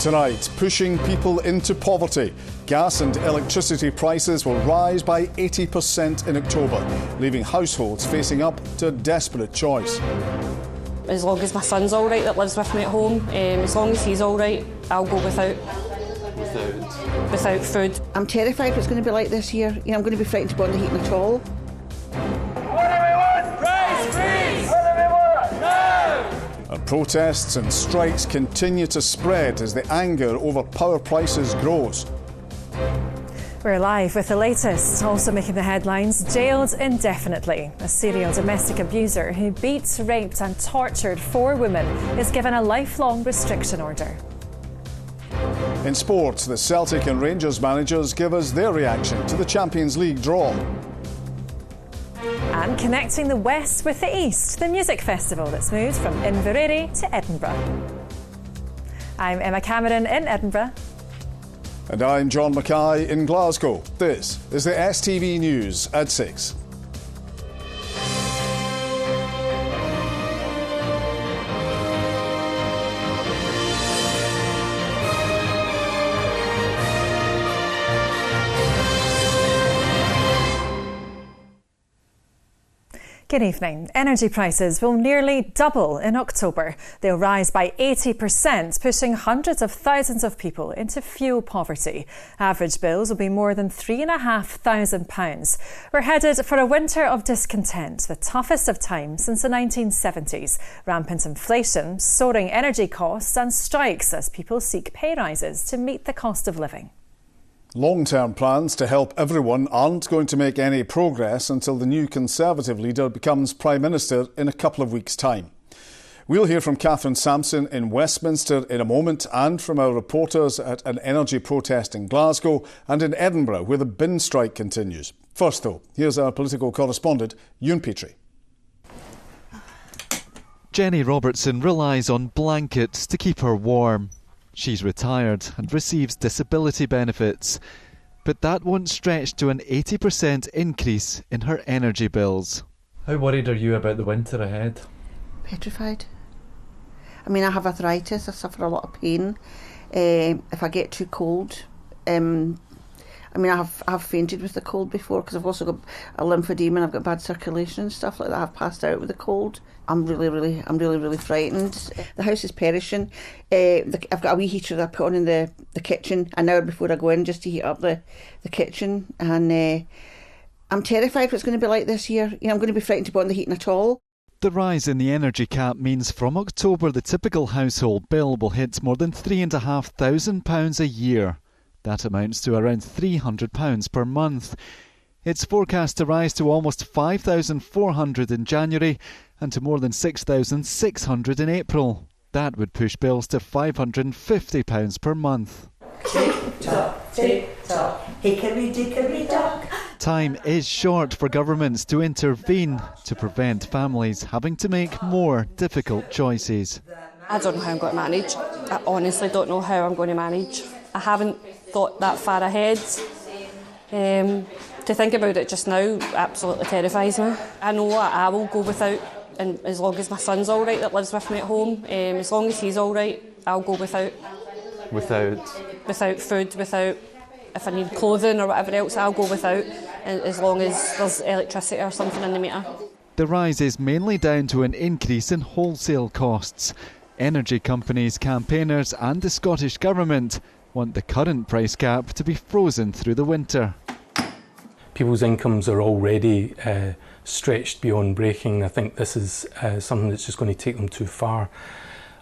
Tonight, pushing people into poverty. Gas and electricity prices will rise by 80% in October, leaving households facing up to a desperate choice. As long as my son's all right that lives with me at home, as long as he's all right, I'll go without food. I'm terrified what it's going to be like this year. I'm going to be frightened to go on the heating at all. And protests and strikes continue to spread as the anger over power prices grows. We're live with the latest. Also making the headlines, jailed indefinitely. A serial domestic abuser who beat, raped and tortured 4 women is given a lifelong restriction order. In sport, the Celtic and Rangers managers give us their reaction to the Champions League draw. And connecting the West with the East, the music festival that's moved from Inverary to Edinburgh. I'm Emma Cameron in Edinburgh. And I'm John Mackay in Glasgow. This is the STV News at 6. Good evening. Energy prices will nearly double in October. They'll rise by 80%, pushing hundreds of thousands of people into fuel poverty. Average bills will be more than £3,500. We're headed for a winter of discontent, the toughest of times since the 1970s. Rampant inflation, soaring energy costs and strikes as people seek pay rises to meet the cost of living. Long-term plans to help everyone aren't going to make any progress until the new Conservative leader becomes Prime Minister in a couple of weeks' time. We'll hear from Catherine Sampson in Westminster in a moment and from our reporters at an energy protest in Glasgow and in Edinburgh where the bin strike continues. First though, here's our political correspondent, Ewan Petrie. Jenny Robertson relies on blankets to keep her warm. She's retired and receives disability benefits, but that won't stretch to an 80% increase in her energy bills. How worried are you about the winter ahead? Petrified. I mean, I have arthritis, I suffer a lot of pain. If I get too cold, I have fainted with the cold before because I've also got a lymphedema and I've got bad circulation and stuff like that. I've passed out with the cold. I'm really frightened. The house is perishing. I've got a wee heater that I put on in the kitchen an hour before I go in just to heat up the kitchen. And I'm terrified what it's going to be like this year. I'm going to be frightened to go on the heating at all. The rise in the energy cap means from October the typical household bill will hit more than £3,500 a year. That amounts to around £300 per month. It's forecast to rise to almost £5,400 in January and to more than £6,600 in April. That would push bills to £550 per month. Tick-tock, tick-tock, hickory-dickory-dock. Time is short for governments to intervene to prevent families having to make more difficult choices. I don't know how I'm going to manage. I honestly don't know how I'm going to manage. I haven't thought that far ahead. To think about it just now absolutely terrifies me. I know I will go without, and as long as my son's all right that lives with me at home, as long as he's all right, I'll go without food, without, if I need clothing or whatever else, I'll go without, as long as there's electricity or something in the meter. The rise is mainly down to an increase in wholesale costs. Energy companies, campaigners and the Scottish Government want the current price cap to be frozen through the winter. People's incomes are already stretched beyond breaking. I think this is something that's just going to take them too far.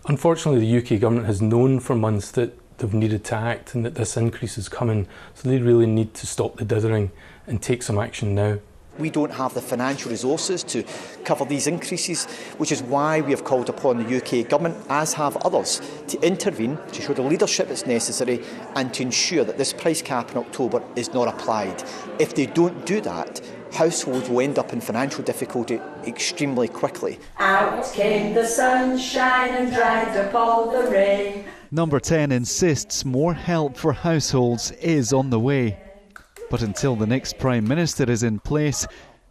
Unfortunately, the UK government has known for months that they've needed to act and that this increase is coming, so they really need to stop the dithering and take some action now. We don't have the financial resources to cover these increases, which is why we have called upon the UK government, as have others, to intervene, to show the leadership that's necessary and to ensure that this price cap in October is not applied. If they don't do that, households will end up in financial difficulty extremely quickly. Out came the sunshine and dried up all the rain. Number 10 insists more help for households is on the way. But until the next Prime Minister is in place,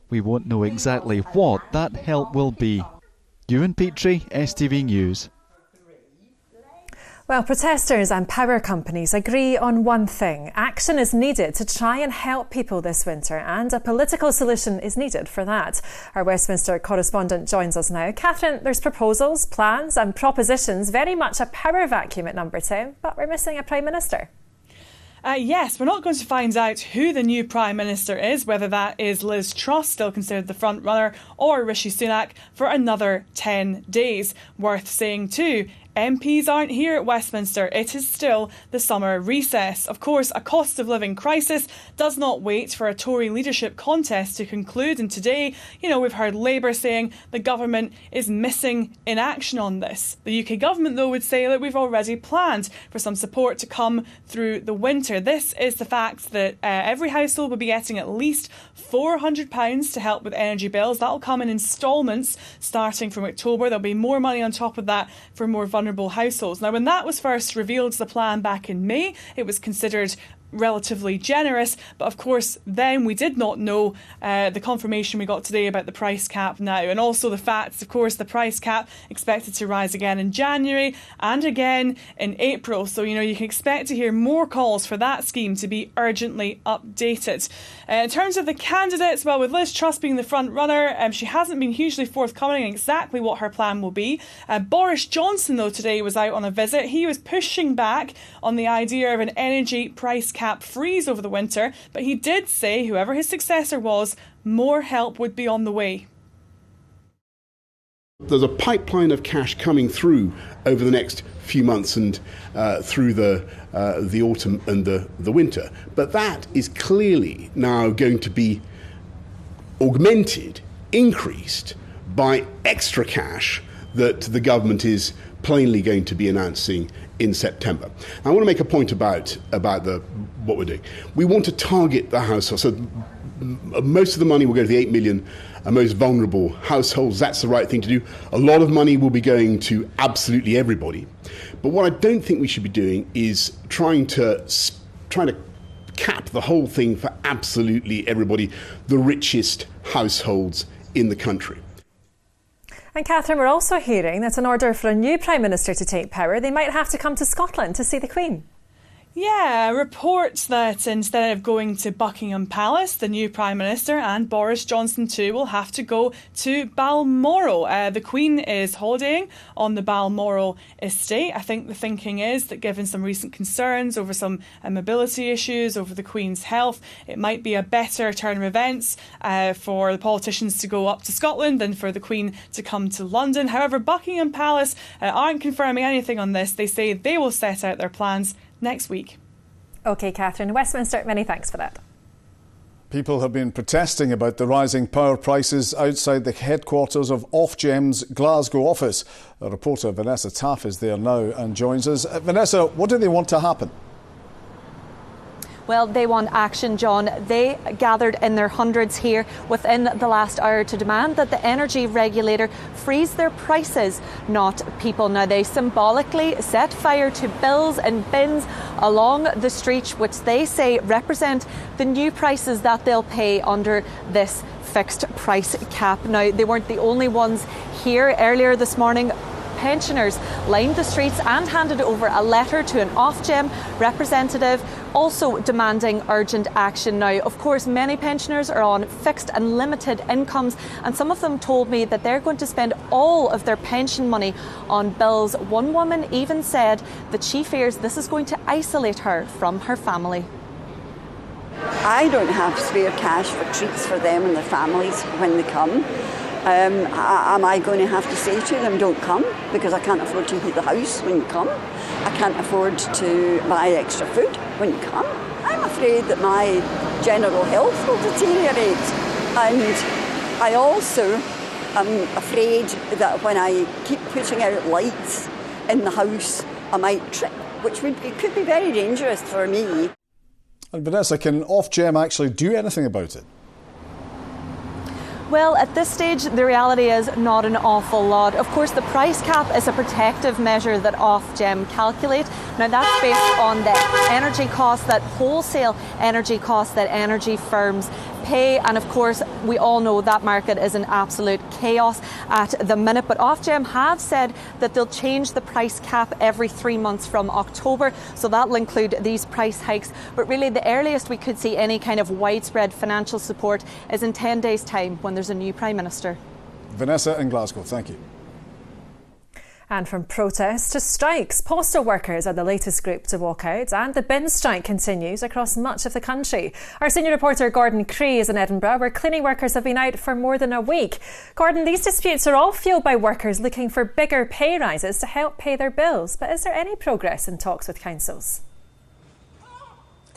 we won't know exactly what that help will be. Ewan Petrie, STV News. Well, protesters and power companies agree on one thing. Action is needed to try and help people this winter, and a political solution is needed for that. Our Westminster correspondent joins us now. Catherine, there's proposals, plans and propositions, very much a power vacuum at number 2, but we're missing a Prime Minister. Yes, we're not going to find out who the new Prime Minister is, whether that is Liz Truss, still considered the front runner, or Rishi Sunak, for another 10 days. Worth saying too, MPs aren't here at Westminster. It is still the summer recess. Of course, a cost of living crisis does not wait for a Tory leadership contest to conclude. And today, we've heard Labour saying the government is missing in action on this. The UK government, though, would say that we've already planned for some support to come through the winter. This is the fact that every household will be getting at least £400 to help with energy bills. That will come in instalments starting from October. There'll be more money on top of that for more vulnerable households. Now, when that was first revealed as the plan back in May, it was considered relatively generous, but of course then we did not know the confirmation we got today about the price cap now, and also the fact, of course, the price cap expected to rise again in January and again in April. So you can expect to hear more calls for that scheme to be urgently updated. In terms of the candidates, well, with Liz Truss being the front runner, she hasn't been hugely forthcoming in exactly what her plan will be. Boris Johnson, though, today was out on a visit. He was pushing back on the idea of an energy price cap freeze over the winter, but he did say whoever his successor was, more help would be on the way. There's a pipeline of cash coming through over the next few months and through the autumn and the winter, but that is clearly now going to be augmented, increased by extra cash that the government is plainly going to be announcing in September. I want to make a point about what we're doing. We want to target the household. So most of the money will go to the 8 million most vulnerable households. That's the right thing to do. A lot of money will be going to absolutely everybody. But what I don't think we should be doing is trying to cap the whole thing for absolutely everybody, the richest households in the country. And Catherine, we're also hearing that in order for a new Prime Minister to take power, they might have to come to Scotland to see the Queen. Yeah, reports that instead of going to Buckingham Palace, the new Prime Minister and Boris Johnson too will have to go to Balmoral. The Queen is holidaying on the Balmoral estate. I think the thinking is that given some recent concerns over some mobility issues, over the Queen's health, it might be a better turn of events for the politicians to go up to Scotland than for the Queen to come to London. However, Buckingham Palace aren't confirming anything on this. They say they will set out their plans next week. OK, Catherine. Westminster, many thanks for that. People have been protesting about the rising power prices outside the headquarters of Ofgem's Glasgow office. Our reporter Vanessa Taff is there now and joins us. Vanessa, what do they want to happen? Well, they want action, John. They gathered in their hundreds here within the last hour to demand that the energy regulator freeze their prices, not people. Now, they symbolically set fire to bills and bins along the street, which they say represent the new prices that they'll pay under this fixed price cap. Now, they weren't the only ones here. Earlier this morning, pensioners lined the streets and handed over a letter to an Ofgem representative, also demanding urgent action. Now, of course, many pensioners are on fixed and limited incomes, and some of them told me that they're going to spend all of their pension money on bills. One woman even said that she fears this is going to isolate her from her family. I don't have spare cash for treats for them and their families when they come. Am I going to have to say to them, don't come, because I can't afford to heat the house when you come? I can't afford to buy extra food when you come. I'm afraid that my general health will deteriorate. And I also am afraid that when I keep putting out lights in the house, I might trip, which could be very dangerous for me. And Vanessa, can Ofgem actually do anything about it? Well, at this stage, the reality is not an awful lot. Of course, the price cap is a protective measure that Ofgem calculate. Now, that's based on the energy costs, that wholesale energy costs that energy firms pay, and of course we all know that market is in absolute chaos at the minute. But Ofgem have said that they'll change the price cap every 3 months from October, so that'll include these price hikes. But really the earliest we could see any kind of widespread financial support is in 10 days' time, when there's a new Prime Minister. Vanessa in Glasgow, thank you. And from protests to strikes, postal workers are the latest group to walk out, and the bin strike continues across much of the country. Our senior reporter Gordon Cree is in Edinburgh, where cleaning workers have been out for more than a week. Gordon, these disputes are all fuelled by workers looking for bigger pay rises to help pay their bills. But is there any progress in talks with councils?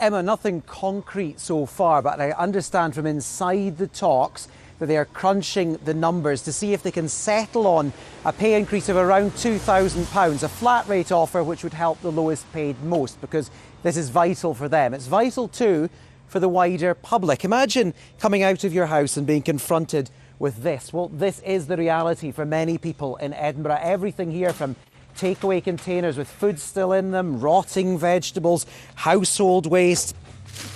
Emma, nothing concrete so far, but I understand from inside the talks that they are crunching the numbers to see if they can settle on a pay increase of around £2,000, a flat rate offer which would help the lowest paid most, because this is vital for them. It's vital too for the wider public. Imagine coming out of your house and being confronted with this. Well, this is the reality for many people in Edinburgh. Everything here from takeaway containers with food still in them, rotting vegetables, household waste,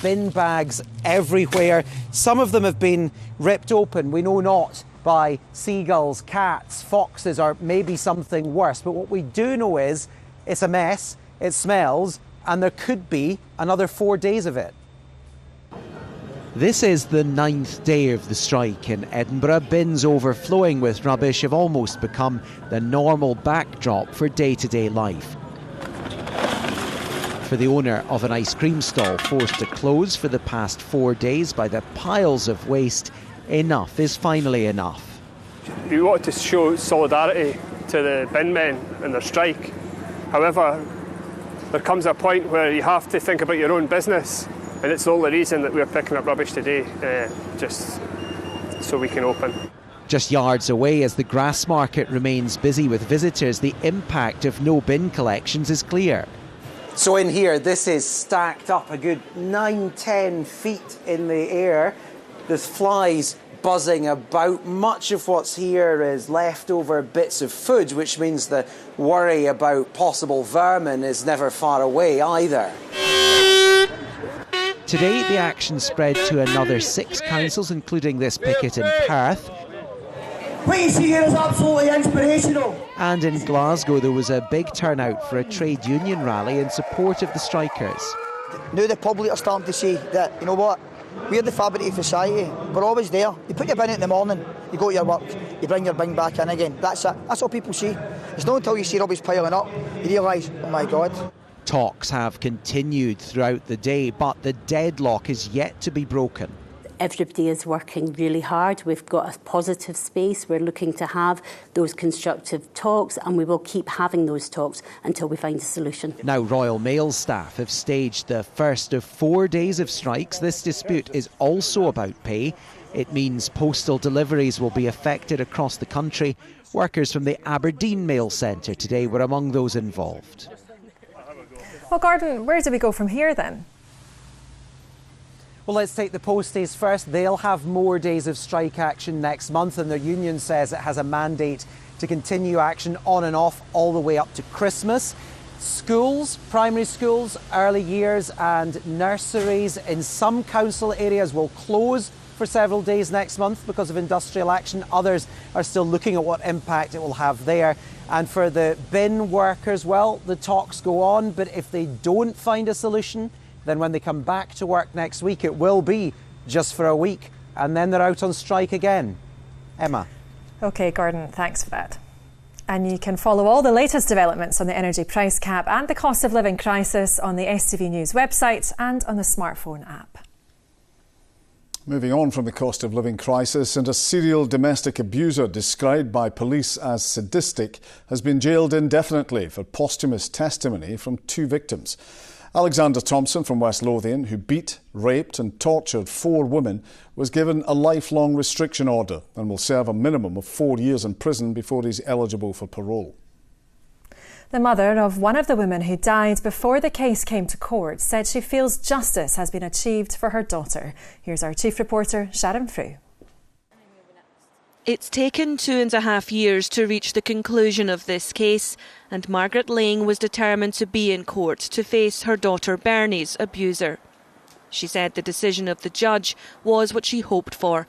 bin bags everywhere. Some of them have been ripped open, we know not, by seagulls, cats, foxes, or maybe something worse. But what we do know is it's a mess, it smells, and there could be another 4 days of it. This is the 9th day of the strike in Edinburgh. Bins overflowing with rubbish have almost become the normal backdrop for day-to-day life. For the owner of an ice cream stall forced to close for the past 4 days by the piles of waste, enough is finally enough. We wanted to show solidarity to the bin men and their strike. However, there comes a point where you have to think about your own business, and it's the only reason that we're picking up rubbish today, just so we can open. Just yards away, as the grass market remains busy with visitors, the impact of no bin collections is clear. So in here, this is stacked up a good 9-10 feet in the air. There's flies buzzing about. Much of what's here is leftover bits of food, which means the worry about possible vermin is never far away either. Today, the action spread to another 6 councils, including this picket in Perth. What you see here is absolutely inspirational. And in Glasgow, there was a big turnout for a trade union rally in support of the strikers. Now the public are starting to see that, you know what, we're the fabric of society. We're always there. You put your bin out in the morning, you go to your work, you bring your bin back in again. That's it. That's what people see. It's not until you see rubbish piling up, you realise, oh my God. Talks have continued throughout the day, but the deadlock is yet to be broken. Everybody is working really hard. We've got a positive space. We're looking to have those constructive talks, and we will keep having those talks until we find a solution. Now, Royal Mail staff have staged the first of 4 days of strikes. This dispute is also about pay. It means postal deliveries will be affected across the country. Workers from the Aberdeen Mail Centre today were among those involved. Well, Gordon, where do we go from here then? Well, let's take the posties first. They'll have more days of strike action next month, and their union says it has a mandate to continue action on and off all the way up to Christmas. Schools, primary schools, early years and nurseries in some council areas will close for several days next month because of industrial action. Others are still looking at what impact it will have there. And for the bin workers, well, the talks go on, but if they don't find a solution, then when they come back to work next week, it will be just for a week, and then they're out on strike again. Emma. OK, Gordon, thanks for that. And you can follow all the latest developments on the energy price cap and the cost of living crisis on the STV News website and on the smartphone app. Moving on from the cost of living crisis, and a serial domestic abuser described by police as sadistic has been jailed indefinitely for posthumous testimony from 2 victims. Alexander Thompson from West Lothian, who beat, raped and tortured 4 women, was given a lifelong restriction order and will serve a minimum of 4 years in prison before he's eligible for parole. The mother of one of the women who died before the case came to court said she feels justice has been achieved for her daughter. Here's our chief reporter, Sharon Frew. It's taken 2.5 years to reach the conclusion of this case, and Margaret Lang was determined to be in court to face her daughter Bernie's abuser. She said the decision of the judge was what she hoped for.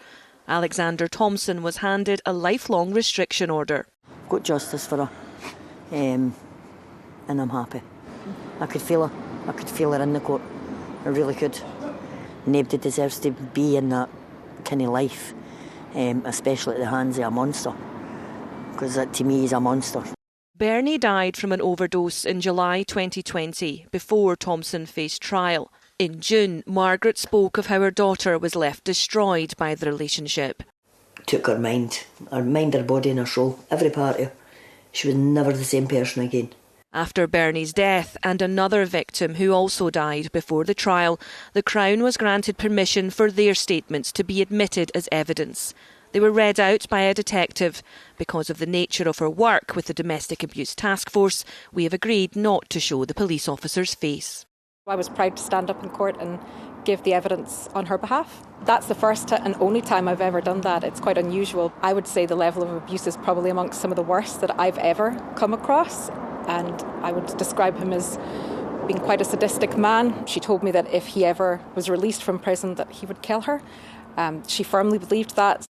Alexander Thompson was handed a lifelong restriction order. Got justice for her, and I'm happy. I could feel her. I could feel her in the court. I really could. Nobody deserves to be in that kind of life, especially at the hands of a monster, because that to me is a monster. Bernie died from an overdose in July 2020, before Thompson faced trial. In June, Margaret spoke of how her daughter was left destroyed by the relationship. Took her mind, her body and her soul, every part of her. She was never the same person again. After Bernie's death and another victim who also died before the trial, the Crown was granted permission for their statements to be admitted as evidence. They were read out by a detective. Because of the nature of her work with the Domestic Abuse Task Force, we have agreed not to show the police officer's face. I was proud to stand up in court and give the evidence on her behalf. That's the first and only time I've ever done that. It's quite unusual. I would say the level of abuse is probably amongst some of the worst that I've ever come across, and I would describe him as being quite a sadistic man. She told me that if he ever was released from prison that he would kill her. She firmly believed that.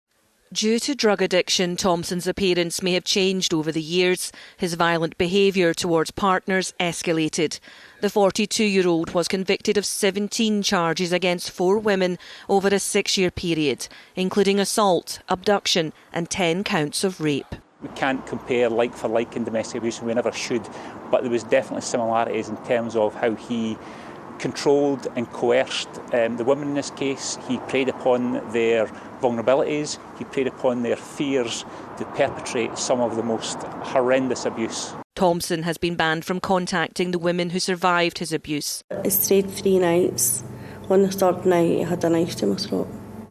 Due to drug addiction, Thompson's appearance may have changed over the years. His violent behaviour towards partners escalated. The 42-year-old was convicted of 17 charges against 4 women over a 6-year period, including assault, abduction and 10 counts of rape. We can't compare like for like in domestic abuse, and we never should, but there was definitely similarities in terms of how he controlled and coerced the women in this case. He preyed upon their vulnerabilities, he preyed upon their fears to perpetrate some of the most horrendous abuse. Thompson has been banned from contacting the women who survived his abuse. I stayed 3 nights. On the third night, he had a knife to my throat.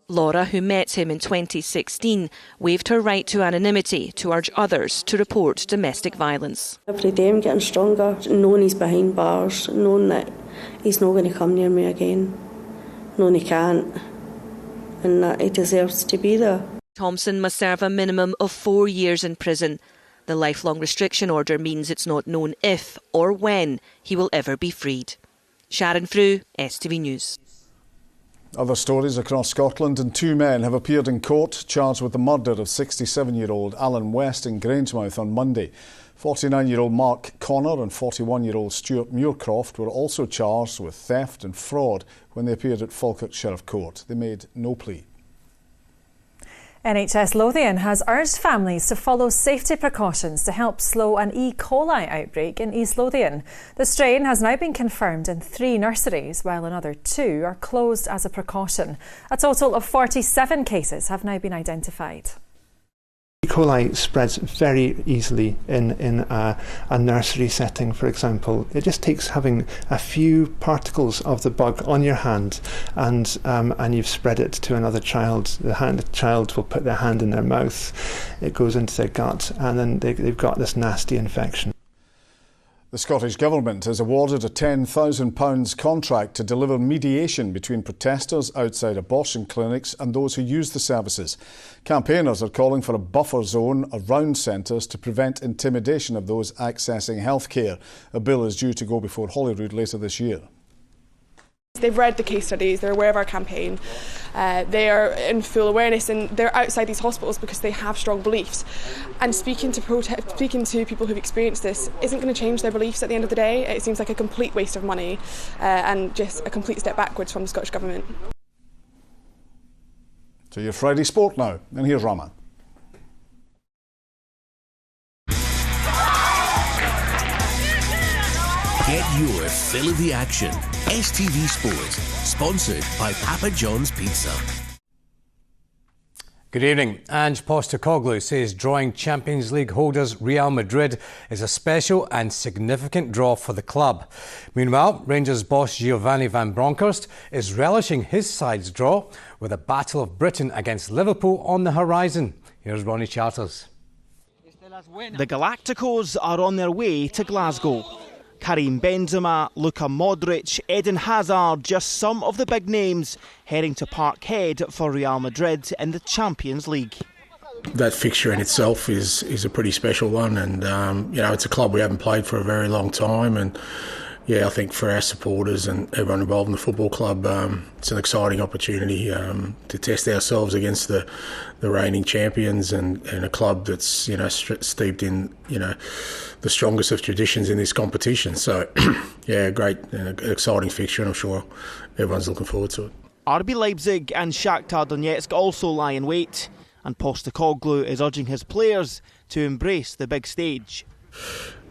Laura, who met him in 2016, waived her right to anonymity to urge others to report domestic violence. Every day I'm getting stronger, knowing he's behind bars, knowing that he's not going to come near me again, knowing he can't, and that he deserves to be there. Thompson must serve a minimum of 4 years in prison. The lifelong restriction order means it's not known if or when he will ever be freed. Sharon Frew, STV News. Other stories across Scotland, and 2 men have appeared in court charged with the murder of 67-year-old Alan West in Grangemouth on Monday. 49-year-old Mark Connor and 41-year-old Stuart Muircroft were also charged with theft and fraud when they appeared at Falkirk Sheriff Court. They made no plea. NHS Lothian has urged families to follow safety precautions to help slow an E. coli outbreak in East Lothian. The strain has now been confirmed in 3 nurseries, while another 2 are closed as a precaution. A total of 47 cases have now been identified. E. coli spreads very easily in a nursery setting, for example. It just takes having a few particles of the bug on your hand and you've spread it to another child. The child will put their hand in their mouth, it goes into their gut, and then they've got this nasty infection. The Scottish Government has awarded a £10,000 contract to deliver mediation between protesters outside abortion clinics and those who use the services. Campaigners are calling for a buffer zone around centres to prevent intimidation of those accessing healthcare. A bill is due to go before Holyrood later this year. They've read the case studies, they're aware of our campaign, they are in full awareness, and they're outside these hospitals because they have strong beliefs. And speaking to people who've experienced this isn't going to change their beliefs at the end of the day. It seems like a complete waste of money and just a complete step backwards from the Scottish Government. To your Friday sport now, and here's Raman. Get your fill of the action. STV Sports, sponsored by Papa John's Pizza. Good evening. Ange Postecoglou says drawing Champions League holders Real Madrid is a special and significant draw for the club. Meanwhile, Rangers boss Giovanni van Bronckhorst is relishing his side's draw with a Battle of Britain against Liverpool on the horizon. Here's Ronnie Charters. The Galacticos are on their way to Glasgow. Karim Benzema, Luka Modric, Eden Hazard, just some of the big names heading to Parkhead for Real Madrid in the Champions League. That fixture in itself is a pretty special one, and it's a club we haven't played for a very long time, and I think for our supporters and everyone involved in the football club, it's an exciting opportunity to test ourselves against the reigning champions and a club that's steeped in the strongest of traditions in this competition. So great, exciting fixture, and I'm sure everyone's looking forward to it. RB Leipzig and Shakhtar Donetsk also lie in wait, and Postecoglou is urging his players to embrace the big stage.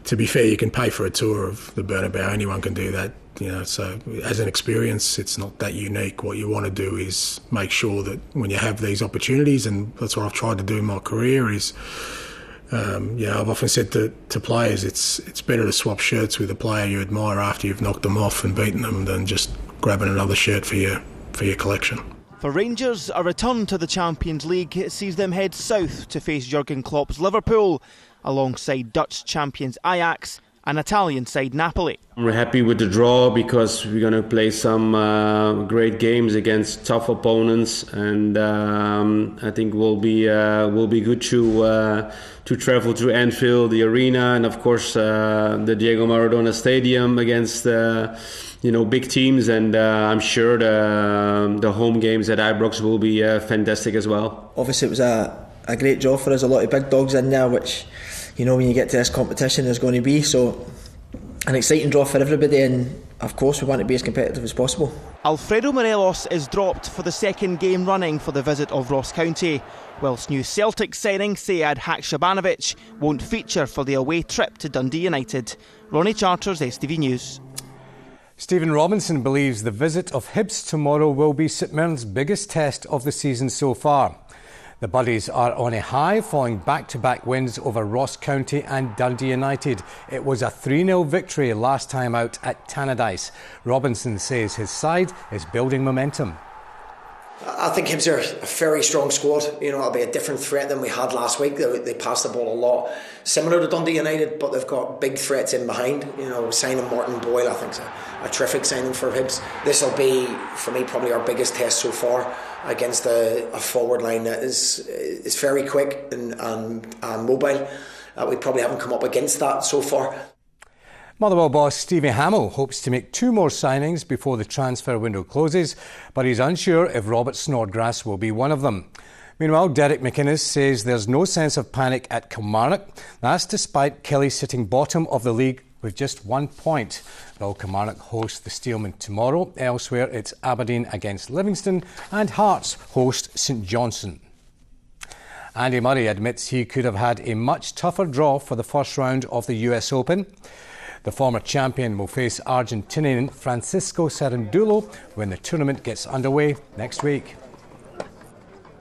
To be fair, you can pay for a tour of the Bernabeu. Anyone can do that. So as an experience, it's not that unique. What you want to do is make sure that when you have these opportunities, and that's what I've tried to do in my career, is I've often said to players, it's better to swap shirts with a player you admire after you've knocked them off and beaten them than just grabbing another shirt for your collection. For Rangers, a return to the Champions League sees them head south to face Jurgen Klopp's Liverpool, alongside Dutch champions Ajax and Italian side Napoli. We're happy with the draw because we're going to play some great games against tough opponents, and I think will be good to travel to Anfield, the arena, and of course the Diego Maradona Stadium against big teams, and I'm sure the home games at Ibrox will be fantastic as well. Obviously, it was a great draw for us. A lot of big dogs in there, which when you get to this competition, there's going to be. So an exciting draw for everybody, and of course we want to be as competitive as possible. Alfredo Morelos is dropped for the second game running for the visit of Ross County, whilst new Celtic signing Sead Haksabanovic won't feature for the away trip to Dundee United. Ronnie Charters, STV News. Stephen Robinson believes the visit of Hibs tomorrow will be St Mirren's biggest test of the season so far. The Buddies are on a high following back-to-back wins over Ross County and Dundee United. It was a 3-0 victory last time out at Tannadice. Robinson says his side is building momentum. I think Hibs are a very strong squad. It'll be a different threat than we had last week. They passed the ball a lot, similar to Dundee United, but they've got big threats in behind. Signing Martin Boyle, I think, is a terrific signing for Hibs. This will be, for me, probably our biggest test so far against a forward line that is very quick and mobile. We probably haven't come up against that so far. Motherwell boss Stevie Hamill hopes to make 2 more signings before the transfer window closes, but he's unsure if Robert Snodgrass will be one of them. Meanwhile, Derek McInnes says there's no sense of panic at Kilmarnock. That's despite Kelly sitting bottom of the league with just 1 point. Well, Kilmarnock host the Steelmen tomorrow. Elsewhere, it's Aberdeen against Livingston and Hearts host St Johnstone. Andy Murray admits he could have had a much tougher draw for the first round of the US Open. The former champion will face Argentinian Francisco Cerundolo when the tournament gets underway next week.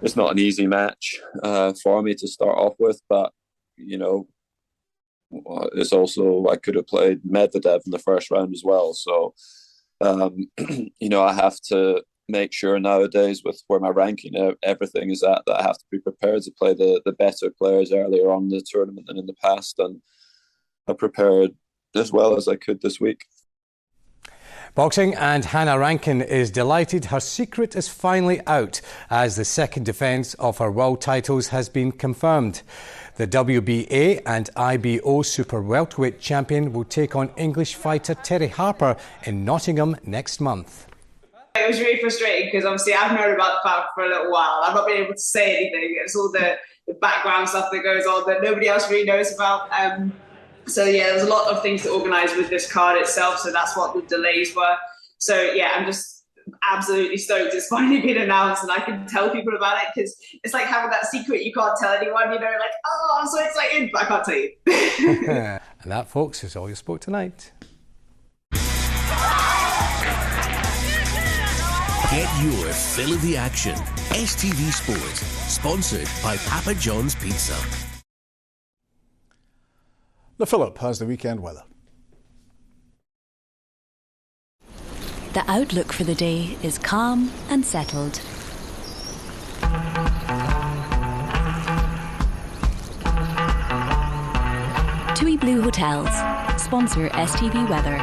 It's not an easy match for me to start off with, but, it's also, I could have played Medvedev in the first round as well. So, I have to make sure nowadays with where my ranking, everything is at, that I have to be prepared to play the better players earlier on in the tournament than in the past. And I prepared as well as I could this week. Boxing, and Hannah Rankin is delighted her secret is finally out as the second defence of her world titles has been confirmed. The WBA and IBO Super Welterweight champion will take on English fighter Terry Harper in Nottingham next month. It was really frustrating because obviously I've known about the fight for a little while. I've not been able to say anything. It's all the background stuff that goes on that nobody else really knows about. There's a lot of things to organise with this card itself, so that's what the delays were. So I'm just absolutely stoked it's finally been announced and I can tell people about it, because it's like having that secret you can't tell anyone, I'm so excited, but I can't tell you. And that, folks, is all your sport tonight. Get your fill of the action. STV Sports, sponsored by Papa John's Pizza. The Phillip has the weekend weather. The outlook for the day is calm and settled. TUI Blue Hotels sponsor STV Weather.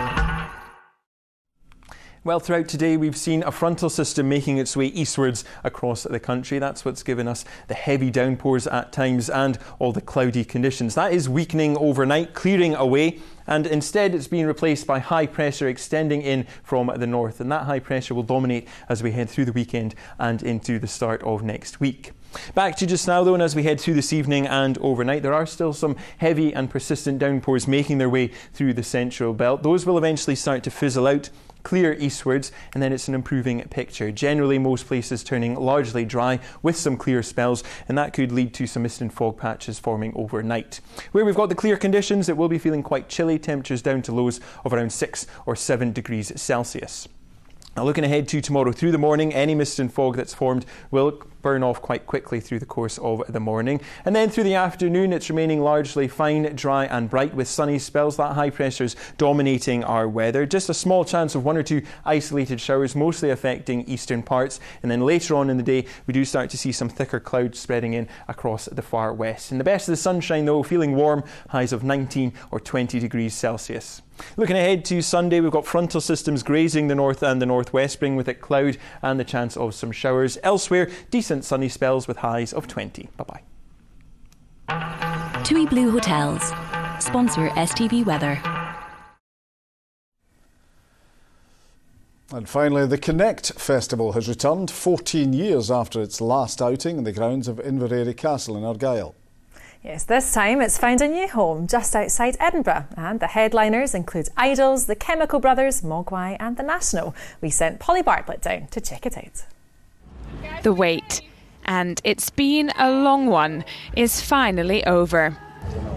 Well, throughout today we've seen a frontal system making its way eastwards across the country. That's what's given us the heavy downpours at times and all the cloudy conditions. That is weakening overnight, clearing away, and instead it's being replaced by high pressure extending in from the north, and that high pressure will dominate as we head through the weekend and into the start of next week. Back to just now though, and as we head through this evening and overnight, there are still some heavy and persistent downpours making their way through the central belt. Those will eventually start to fizzle out, clear eastwards, and then it's an improving picture. Generally most places turning largely dry with some clear spells, and that could lead to some mist and fog patches forming overnight. Where we've got the clear conditions, it will be feeling quite chilly, temperatures down to lows of around 6 or 7 degrees Celsius. Now looking ahead to tomorrow, through the morning any mist and fog that's formed will burn off quite quickly through the course of the morning, and then through the afternoon it's remaining largely fine, dry and bright with sunny spells. That high pressure's dominating our weather. Just a small chance of 1 or 2 isolated showers, mostly affecting eastern parts, and then later on in the day we do start to see some thicker clouds spreading in across the far west. In the best of the sunshine though, feeling warm, highs of 19 or 20 degrees Celsius. Looking ahead to Sunday, we've got frontal systems grazing the north and the northwest, bringing with it cloud and the chance of some showers. Elsewhere, decent sunny spells with highs of 20. Bye-bye. TUI Blue Hotels. Sponsor STV Weather. And finally, the Connect Festival has returned 14 years after its last outing in the grounds of Inveraray Castle in Argyll. Yes, this time it's found a new home just outside Edinburgh, and the headliners include Idols, the Chemical Brothers, Mogwai and the National. We sent Polly Bartlett down to check it out. The wait, and it's been a long one, is finally over.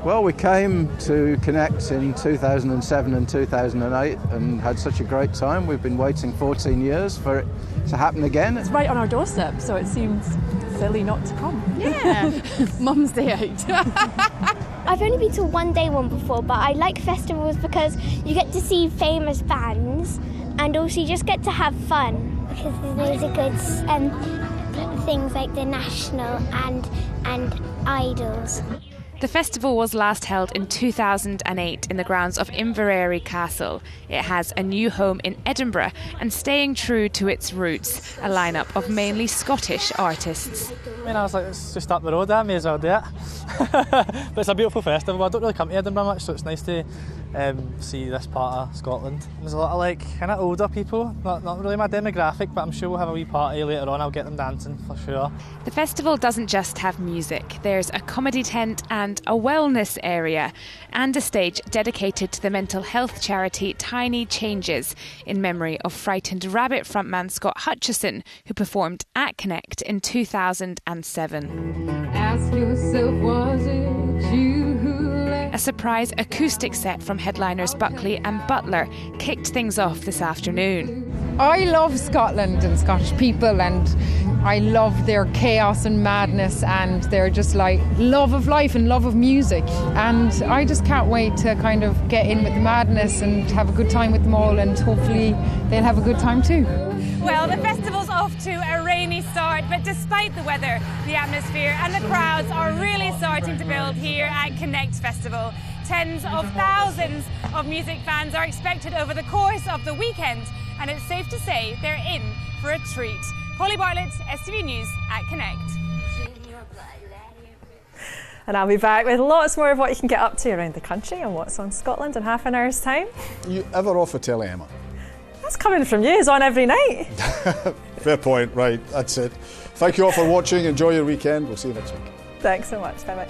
Well, we came to Connect in 2007 and 2008 and had such a great time. We've been waiting 14 years for it to happen again. It's right on our doorstep, so it seems silly not to come. Yeah, Mum's Day out. I've only been to one day one before, but I like festivals because you get to see famous bands and also you just get to have fun. Because there's a good things like the National and Idols. The festival was last held in 2008 in the grounds of Inveraray Castle. It has a new home in Edinburgh and staying true to its roots, a lineup of mainly Scottish artists. I mean, I was like, it's just up the road, I may as well do it. But it's a beautiful festival. I don't really come to Edinburgh much, so it's nice to see this part of Scotland. There's a lot of kind of older people, not really my demographic, but I'm sure we'll have a wee party later on. I'll get them dancing for sure. The festival doesn't just have music. There's a comedy tent and a wellness area, and a stage dedicated to the mental health charity Tiny Changes, in memory of Frightened Rabbit frontman Scott Hutchison, who performed at Connect in 2007. Ask yourself, was it you who left? A surprise acoustic set from headliners Buckley and Butler kicked things off this afternoon. I love Scotland and Scottish people, and I love their chaos and madness and their just love of life and love of music, and I just can't wait to kind of get in with the madness and have a good time with them all, and hopefully they'll have a good time too. Well, the festival's off to a rainy start, but despite the weather, the atmosphere and the crowds are really starting to build here at Connect Festival. Tens of thousands of music fans are expected over the course of the weekend, and it's safe to say they're in for a treat. Polly Bartlett, STV News at Connect. And I'll be back with lots more of what you can get up to around the country and what's on Scotland in half an hour's time. You ever off a telly, Emma? That's coming from you. It's on every night. Fair point. Right, that's it. Thank you all for watching. Enjoy your weekend. We'll see you next week. Thanks so much. Bye-bye.